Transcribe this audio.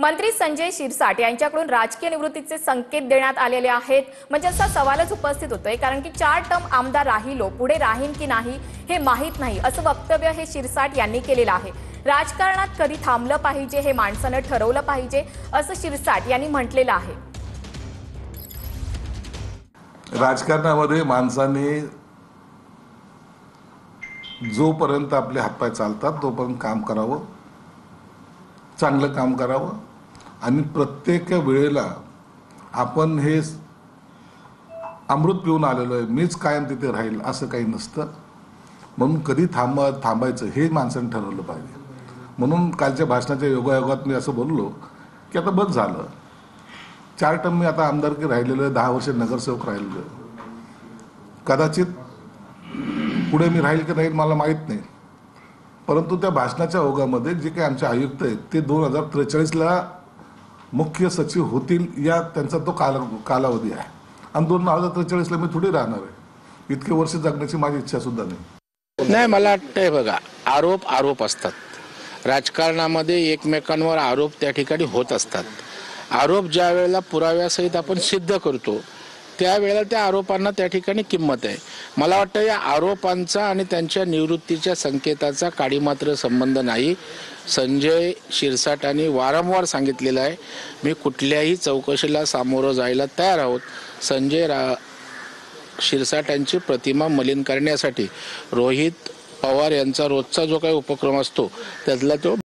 मंत्री संजय शिरसाट यांच्याकडून राजकीय निवृत्तीचे संकेत देण्यात आलेले आहेत। म्हणजे असा सवालच उपस्थित होतोय, कारण की 4 टर्म आमदार राहिलो, पुढे राहीन की नाही हे माहीत नाही, असं वक्तव्य हे शिरसाट यांनी केलेलं आहे। राजकारणात कधी थांबलं पाहिजे हे माणसानं ठरवलं पाहिजे, असं शिरसाट यांनी म्हटलेलं आहे। राजकारणामध्ये माणसाने जोपर्यंत आपले हातपाय चालतात तोपर्यंत काम करावं, चांगलं काम करावं आणि प्रत्येक वेळेला आपण हे अमृत पिऊन आलेलो आहे, मीच कायम तिथे राहील असं काही नसतं। म्हणून कधी थांबायचं हे माणसाने ठरवलं पाहिजे। म्हणून कालच्या भाषणाच्या योगायोगात मी असं बोललो की आता बस झालं, 4 टर्म मी आता आमदारकी राहिलेलो आहे, 10 वर्ष नगरसेवक राहिलेलो आहे। कदाचित पुढे मी राहील की नाही मला माहीत नाही, परंतु त्या भाषणाच्या ओघामध्ये जे काही आमचे आयुक्त आहेत ते 2043ला मुख्य सचिव होतील, या त्यांचा तो कालावधी आहे आणि 2043ला मी थोडी राहणार आहे। इतके वर्ष जगण्याची माझी इच्छा सुद्धा नाही। मला वाटतंय बघा, आरोप असतात राजकारणामध्ये, एकमेकांवर आरोप त्या ठिकाणी होत असतात। आरोप ज्या वेळेला पुराव्यासहित आपण सिद्ध करतो त्यावेळेला त्या आरोपांना त्या ठिकाणी किंमत आहे। मला वाटतं या आरोपांचा आणि त्यांच्या निवृत्तीच्या संकेताचा काडीमात्र संबंध नाही। संजय शिरसाटांनी वारंवार सांगितलेलं आहे, मी कुठल्याही चौकशीला सामोरं जायला तयार आहोत। संजय शिरसाटांची प्रतिमा मलिन करण्यासाठी रोहित पवार यांचा रोजचा जो काही उपक्रम असतो त्यातला तो